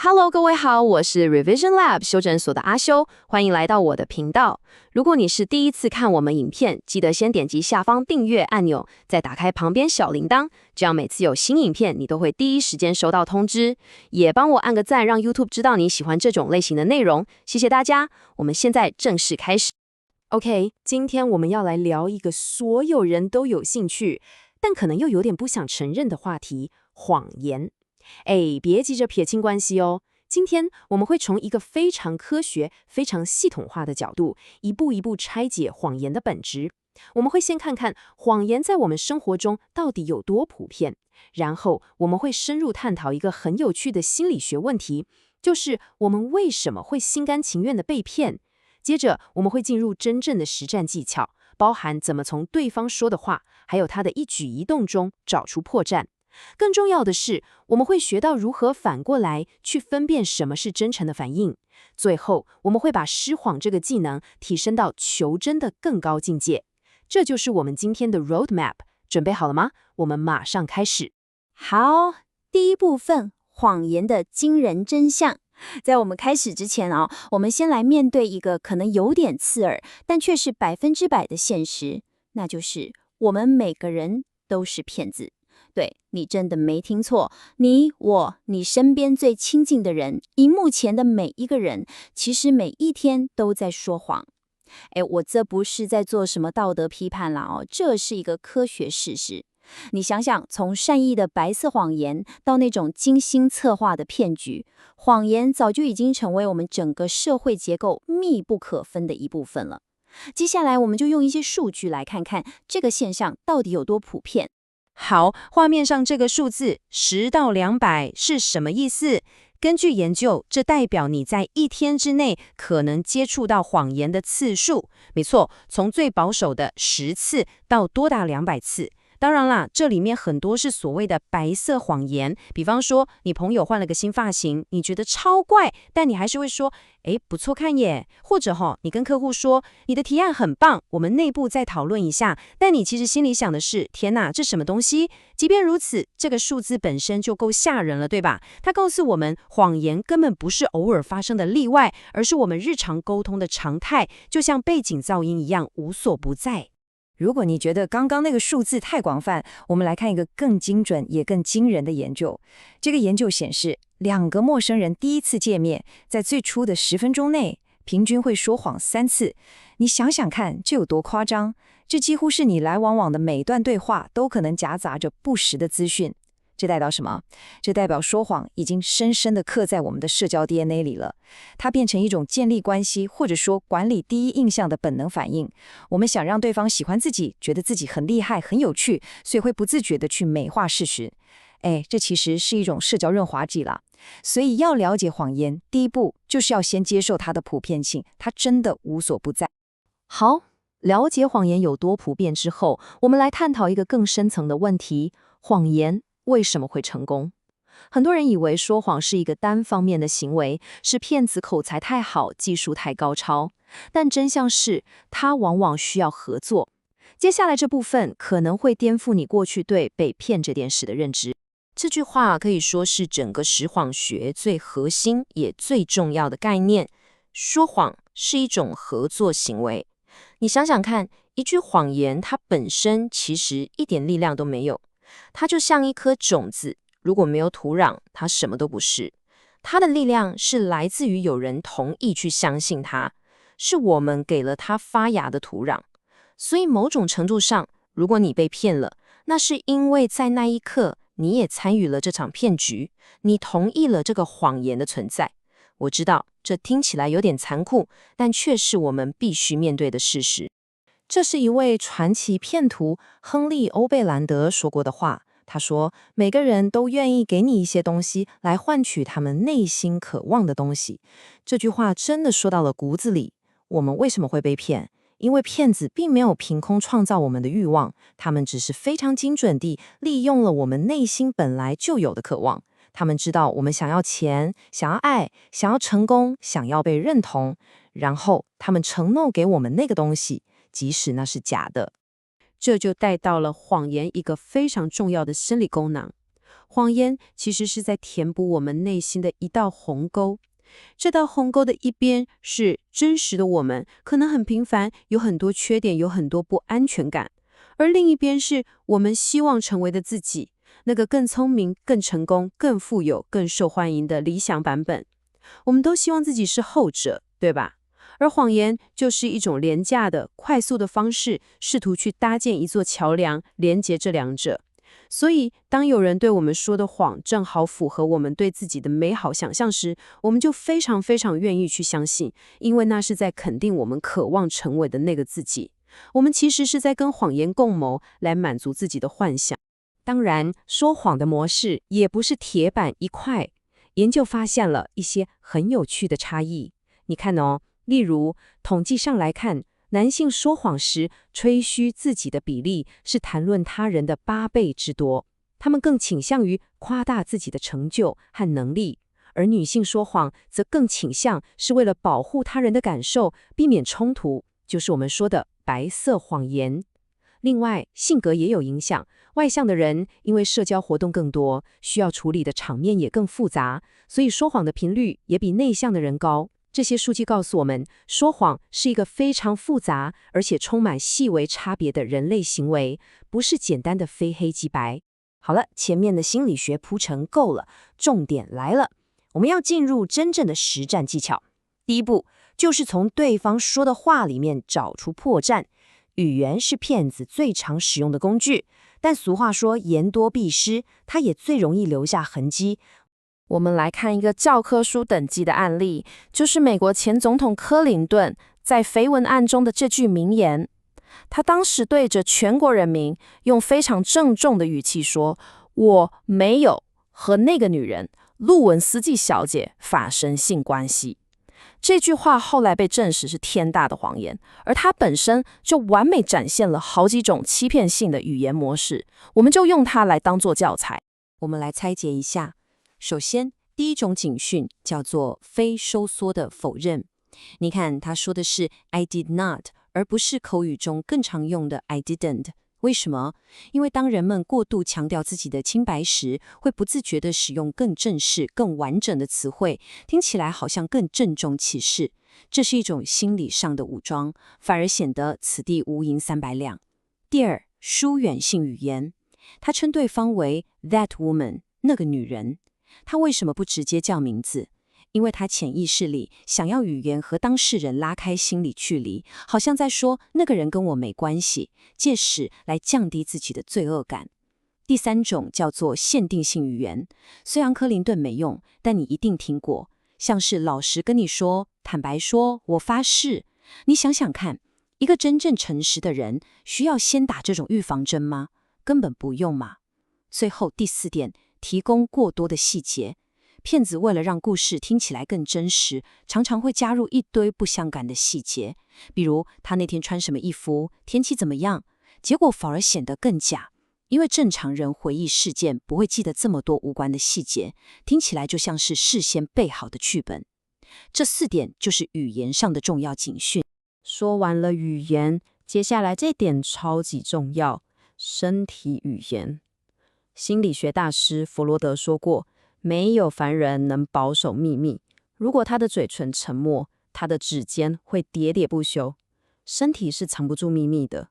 Hello，各位好，我是 Revision Lab 修整所的阿修，欢迎来到我的频道。如果你是第一次看我们影片，记得先点击下方订阅按钮，再打开旁边小铃铛，这样每次有新影片，你都会第一时间收到通知。也帮我按个赞，让 YouTube 知道你喜欢这种类型的内容，谢谢大家。我们现在正式开始。OK， 今天我们要来聊一个所有人都有兴趣，但可能又有点不想承认的话题——谎言。别急着撇清关系哦。今天我们会从一个非常科学、非常系统化的角度，一步一步拆解谎言的本质。我们会先看看谎言在我们生活中到底有多普遍，然后我们会深入探讨一个很有趣的心理学问题，就是我们为什么会心甘情愿地被骗。接着我们会进入真正的实战技巧，包含怎么从对方说的话，还有他的一举一动中找出破绽。更重要的是，我们会学到如何反过来去分辨什么是真诚的反应。最后，我们会把施谎这个技能提升到求真的更高境界。这就是我们今天的 roadmap。准备好了吗？我们马上开始。好，第一部分，谎言的惊人真相。在我们开始之前我们先来面对一个可能有点刺耳，但却是100%的现实，那就是我们每个人都是骗子。对，你真的没听错，你、我、你身边最亲近的人，荧幕前的每一个人，其实每一天都在说谎。我这不是在做什么道德批判啦这是一个科学事实。你想想，从善意的白色谎言到那种精心策划的骗局，谎言早就已经成为我们整个社会结构密不可分的一部分了。接下来，我们就用一些数据来看看这个现象到底有多普遍。好，画面上这个数字10到200是什么意思？根据研究，这代表你在一天之内可能接触到谎言的次数。没错，从最保守的10次到多达200次。当然啦，这里面很多是所谓的白色谎言，比方说你朋友换了个新发型，你觉得超怪，但你还是会说，不错看耶。或者你跟客户说你的提案很棒，我们内部再讨论一下，但你其实心里想的是，天哪，这什么东西？即便如此，这个数字本身就够吓人了，对吧？它告诉我们，谎言根本不是偶尔发生的例外，而是我们日常沟通的常态，就像背景噪音一样无所不在。如果你觉得刚刚那个数字太广泛，我们来看一个更精准也更惊人的研究。这个研究显示，2个陌生人第一次见面，在最初的10分钟内，平均会说谎3次。你想想看，这有多夸张？这几乎是你来往的每一段对话都可能夹杂着不实的资讯。这代表什么？这代表说谎已经深深地刻在我们的社交 DNA 里了。它变成一种建立关系或者说管理第一印象的本能反应。我们想让对方喜欢自己，觉得自己很厉害、很有趣，所以会不自觉地去美化事实。这其实是一种社交润滑剂啦。所以要了解谎言，第一步就是要先接受它的普遍性，它真的无所不在。好，了解谎言有多普遍之后，我们来探讨一个更深层的问题：谎言为什么会成功？很多人以为说谎是一个单方面的行为，是骗子口才太好，技术太高超。但真相是，它往往需要合作。接下来这部分可能会颠覆你过去对被骗这件事的认知。这句话可以说是整个实谎学最核心也最重要的概念。说谎是一种合作行为。你想想看，一句谎言它本身其实一点力量都没有。它就像一颗种子，如果没有土壤，它什么都不是。它的力量是来自于有人同意去相信它，是我们给了它发芽的土壤。所以某种程度上，如果你被骗了，那是因为在那一刻，你也参与了这场骗局，你同意了这个谎言的存在。我知道，这听起来有点残酷，但却是我们必须面对的事实。这是一位传奇骗徒亨利·欧贝兰德说过的话。他说，每个人都愿意给你一些东西来换取他们内心渴望的东西。这句话真的说到了骨子里。我们为什么会被骗？因为骗子并没有凭空创造我们的欲望，他们只是非常精准地利用了我们内心本来就有的渴望。他们知道我们想要钱，想要爱，想要成功，想要被认同，然后他们承诺给我们那个东西，即使那是假的。这就带到了谎言一个非常重要的心理功能。谎言其实是在填补我们内心的一道鸿沟。这道鸿沟的一边是真实的我们，可能很平凡，有很多缺点，有很多不安全感；而另一边是我们希望成为的自己，那个更聪明、更成功、更富有、更受欢迎的理想版本。我们都希望自己是后者，对吧？而谎言就是一种廉价的、快速的方式，试图去搭建一座桥梁，连接这两者。所以，当有人对我们说的谎正好符合我们对自己的美好想象时，我们就非常非常愿意去相信，因为那是在肯定我们渴望成为的那个自己。我们其实是在跟谎言共谋，来满足自己的幻想。当然，说谎的模式也不是铁板一块，研究发现了一些很有趣的差异。你看哦，例如统计上来看，男性说谎时吹嘘自己的比例是谈论他人的8倍之多，他们更倾向于夸大自己的成就和能力，而女性说谎则更倾向是为了保护他人的感受，避免冲突，就是我们说的白色谎言。另外，性格也有影响，外向的人因为社交活动更多，需要处理的场面也更复杂，所以说谎的频率也比内向的人高。这些数据告诉我们，说谎是一个非常复杂而且充满细微差别的人类行为，不是简单的非黑即白。好了，前面的心理学铺陈够了，重点来了，我们要进入真正的实战技巧。第一步就是从对方说的话里面找出破绽。语言是骗子最常使用的工具，但俗话说言多必失，它也最容易留下痕迹。我们来看一个教科书等级的案例，就是美国前总统柯林顿在绯闻案中的这句名言。他当时对着全国人民用非常郑重的语气说：“我没有和那个女人路文斯基小姐发生性关系。”这句话后来被证实是天大的谎言，而它本身就完美展现了好几种欺骗性的语言模式，我们就用它来当做教材。我们来拆解一下。首先，第一种警讯叫做非收缩的否认。你看，他说的是 I did not， 而不是口语中更常用的 I didn't。为什么？因为当人们过度强调自己的清白时，会不自觉地使用更正式、更完整的词汇，听起来好像更郑重其事。这是一种心理上的武装，反而显得此地无银300两。第二，疏远性语言。他称对方为 that woman， 那个女人。他为什么不直接叫名字？因为他潜意识里想要语言和当事人拉开心理距离，好像在说那个人跟我没关系，借此来降低自己的罪恶感。第三种叫做限定性语言，虽然柯林顿没用，但你一定听过，像是老实跟你说，坦白说，我发誓。你想想看，一个真正诚实的人需要先打这种预防针吗？根本不用嘛。最后第4点，提供过多的细节。骗子为了让故事听起来更真实，常常会加入一堆不相干的细节，比如他那天穿什么衣服，天气怎么样，结果反而显得更假。因为正常人回忆事件不会记得这么多无关的细节，听起来就像是事先备好的剧本。这4点就是语言上的重要警讯。说完了语言，接下来这点超级重要，身体语言。心理学大师弗罗德说过，没有凡人能保守秘密。如果他的嘴唇沉默，他的指尖会喋喋不休。身体是藏不住秘密的。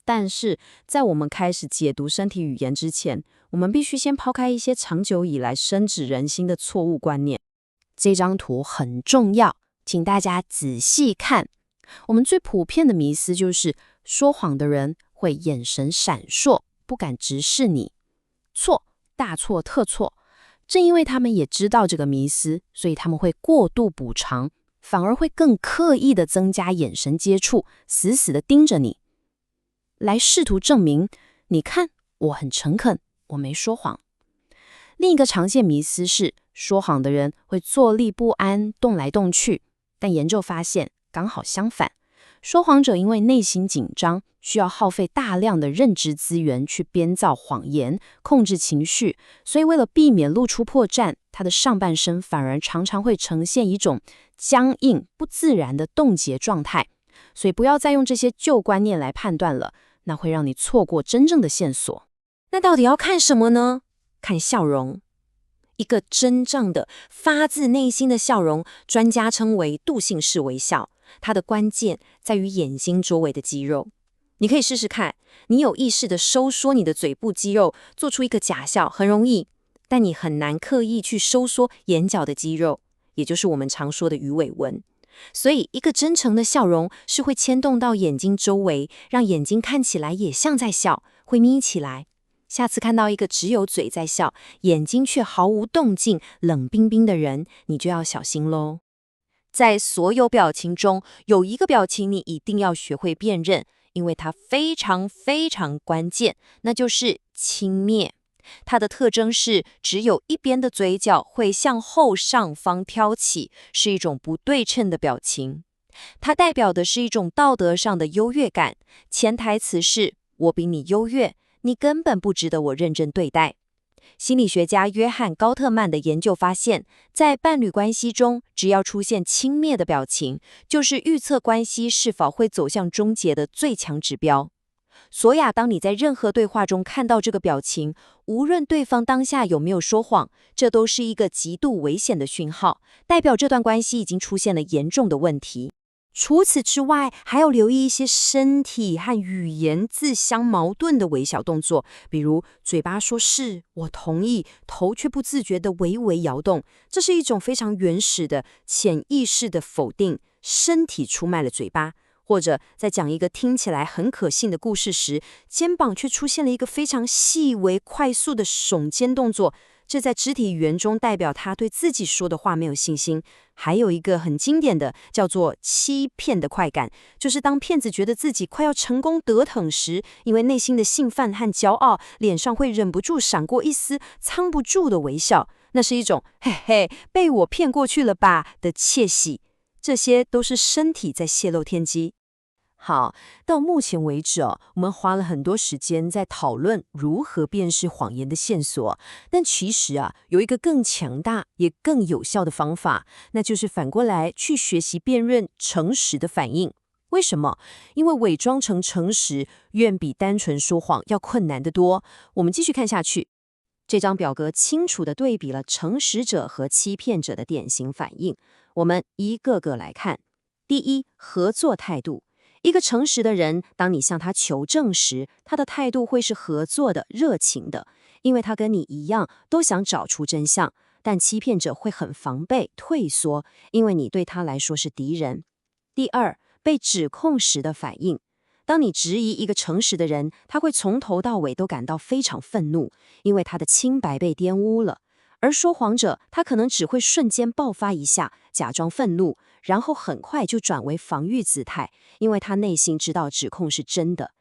但是在我们开始解读身体语言之前，我们必须先抛开一些长久以来深植人心的错误观念。这张图很重要，请大家仔细看。我们最普遍的迷思就是说谎的人会眼神闪烁，不敢直视你。错，大错特错。正因为他们也知道这个迷思，所以他们会过度补偿，反而会更刻意的增加眼神接触，死死的盯着你，来试图证明，你看，我很诚恳，我没说谎。另一个常见迷思是，说谎的人会坐立不安，动来动去，但研究发现，刚好相反。说谎者因为内心紧张，需要耗费大量的认知资源去编造谎言，控制情绪，所以为了避免露出破绽，他的上半身反而常常会呈现一种僵硬、不自然的冻结状态。所以不要再用这些旧观念来判断了，那会让你错过真正的线索。那到底要看什么呢？看笑容。一个真正的发自内心的笑容，专家称为度性式微笑，它的关键在于眼睛周围的肌肉。你可以试试看，你有意识的收缩你的嘴部肌肉，做出一个假笑，很容易，但你很难刻意去收缩眼角的肌肉，也就是我们常说的鱼尾纹。所以，一个真诚的笑容是会牵动到眼睛周围，让眼睛看起来也像在笑，会眯起来。下次看到一个只有嘴在笑，眼睛却毫无动静、冷冰冰的人，你就要小心咯。在所有表情中，有一个表情你一定要学会辨认，因为它非常非常关键，那就是轻蔑。它的特征是只有一边的嘴角会向后上方挑起，是一种不对称的表情。它代表的是一种道德上的优越感，潜台词是我比你优越，你根本不值得我认真对待。心理学家约翰·高特曼的研究发现，在伴侣关系中，只要出现轻蔑的表情，就是预测关系是否会走向终结的最强指标。所以当你在任何对话中看到这个表情，无论对方当下有没有说谎，这都是一个极度危险的讯号，代表这段关系已经出现了严重的问题。除此之外，还要留意一些身体和语言自相矛盾的微小动作，比如嘴巴说是，我同意，头却不自觉地微微摇动，这是一种非常原始的潜意识的否定，身体出卖了嘴巴。或者在讲一个听起来很可信的故事时，肩膀却出现了一个非常细微快速的耸肩动作，这在肢体语言中代表他对自己说的话没有信心。还有一个很经典的叫做欺骗的快感，就是当骗子觉得自己快要成功得逞时，因为内心的兴奋和骄傲，脸上会忍不住闪过一丝藏不住的微笑，那是一种嘿嘿被我骗过去了吧的窃喜。这些都是身体在泄露天机。好，到目前为止我们花了很多时间在讨论如何辨识谎言的线索，但其实有一个更强大也更有效的方法，那就是反过来去学习辨认诚实的反应。为什么？因为伪装成诚实远比单纯说谎要困难得多。我们继续看下去。这张表格清楚地对比了诚实者和欺骗者的典型反应，我们一个个来看。第一，合作态度。一个诚实的人，当你向他求证时，他的态度会是合作的、热情的，因为他跟你一样都想找出真相。但欺骗者会很防备、退缩，因为你对他来说是敌人。第二，被指控时的反应。当你质疑一个诚实的人，他会从头到尾都感到非常愤怒，因为他的清白被玷污了。而说谎者，他可能只会瞬间爆发一下，假装愤怒，然后很快就转为防御姿态，因为他内心知道指控是真的。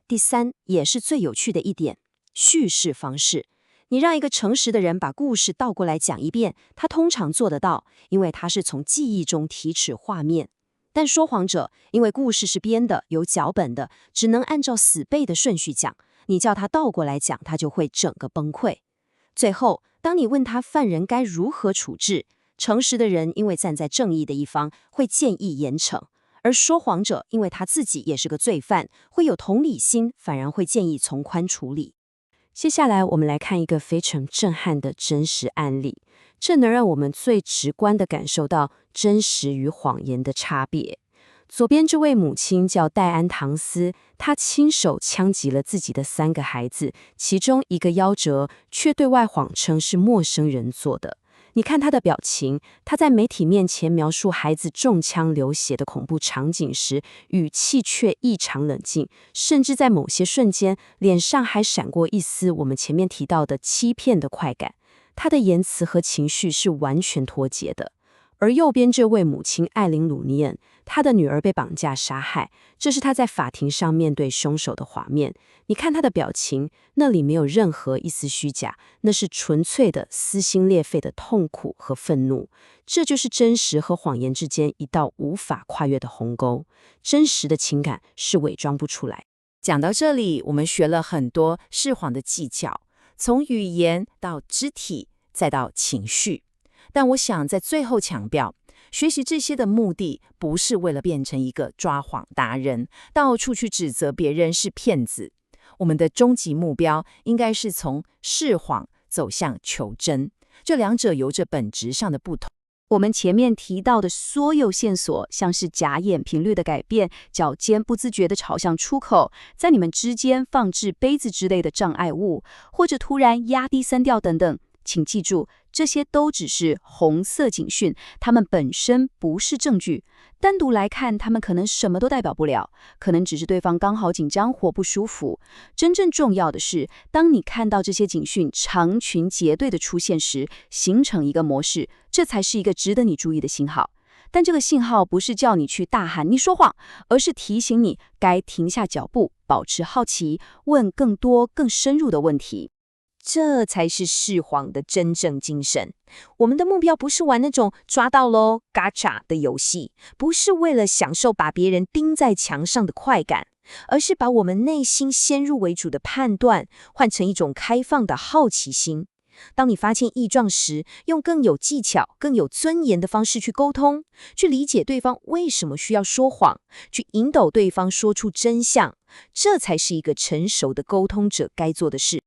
第三，也是最有趣的一点，叙事方式。你让一个诚实的人把故事倒过来讲一遍，他通常做得到，因为他是从记忆中提取画面。但说谎者，因为故事是编的，有脚本的，只能按照死背的顺序讲，你叫他倒过来讲，他就会整个崩溃。最后，当你问他犯人该如何处置，诚实的人因为站在正义的一方，会建议严惩；而说谎者因为他自己也是个罪犯，会有同理心，反而会建议从宽处理。接下来我们来看一个非常震撼的真实案例，这能让我们最直观地感受到真实与谎言的差别。左边这位母亲叫戴安·唐斯，她亲手枪击了自己的3个孩子，其中一个夭折，却对外谎称是陌生人做的。你看她的表情，她在媒体面前描述孩子中枪流血的恐怖场景时，语气却异常冷静，甚至在某些瞬间，脸上还闪过一丝我们前面提到的欺骗的快感。她的言辞和情绪是完全脱节的。而右边这位母亲艾琳·鲁尼恩，她的女儿被绑架杀害，这是她在法庭上面对凶手的画面。你看她的表情，那里没有任何一丝虚假，那是纯粹的撕心裂肺的痛苦和愤怒。这就是真实和谎言之间一道无法跨越的鸿沟。真实的情感是伪装不出来。讲到这里，我们学了很多释谎的技巧，从语言到肢体，再到情绪。但我想在最后强调，学习这些的目的不是为了变成一个抓谎达人，到处去指责别人是骗子。我们的终极目标应该是从释谎走向求真，这两者有着本质上的不同。我们前面提到的所有线索，像是假眼频率的改变、脚尖不自觉地朝向出口，在你们之间放置杯子之类的障碍物，或者突然压低声调等等，请记住，这些都只是红色警讯，它们本身不是证据。单独来看，它们可能什么都代表不了，可能只是对方刚好紧张或不舒服。真正重要的是，当你看到这些警讯成群结队的出现时，形成一个模式，这才是一个值得你注意的信号。但这个信号不是叫你去大喊你说谎，而是提醒你该停下脚步，保持好奇，问更多更深入的问题。这才是释谎的真正精神。我们的目标不是玩那种抓到咯 gotcha 的游戏，不是为了享受把别人钉在墙上的快感，而是把我们内心先入为主的判断换成一种开放的好奇心。当你发现异状时，用更有技巧、更有尊严的方式去沟通，去理解对方为什么需要说谎，去引导对方说出真相，这才是一个成熟的沟通者该做的事。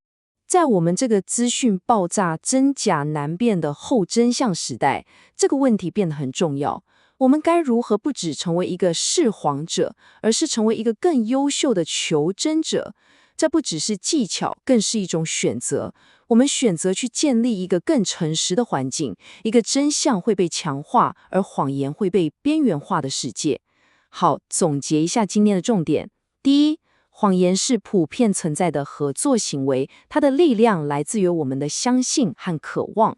在我们这个资讯爆炸、真假难辨的后真相时代，这个问题变得很重要。我们该如何不只成为一个释谎者，而是成为一个更优秀的求真者？这不只是技巧，更是一种选择。我们选择去建立一个更诚实的环境，一个真相会被强化，而谎言会被边缘化的世界。好，总结一下今天的重点。第一，谎言是普遍存在的合作行为，它的力量来自于我们的相信和渴望。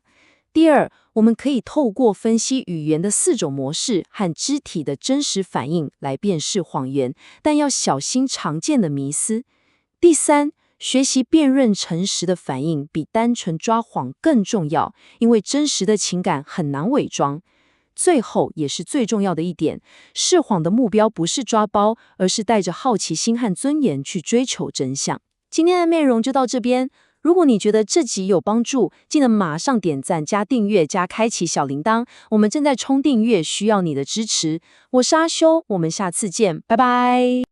第二，我们可以透过分析语言的4种模式和肢体的真实反应来辨识谎言，但要小心常见的迷思。第三，学习辨认诚实的反应比单纯抓谎更重要，因为真实的情感很难伪装。最后也是最重要的一点，释谎的目标不是抓包，而是带着好奇心和尊严去追求真相。今天的内容就到这边，如果你觉得这集有帮助，记得马上点赞加订阅加开启小铃铛，我们正在冲订阅，需要你的支持。我是阿修，我们下次见，拜拜。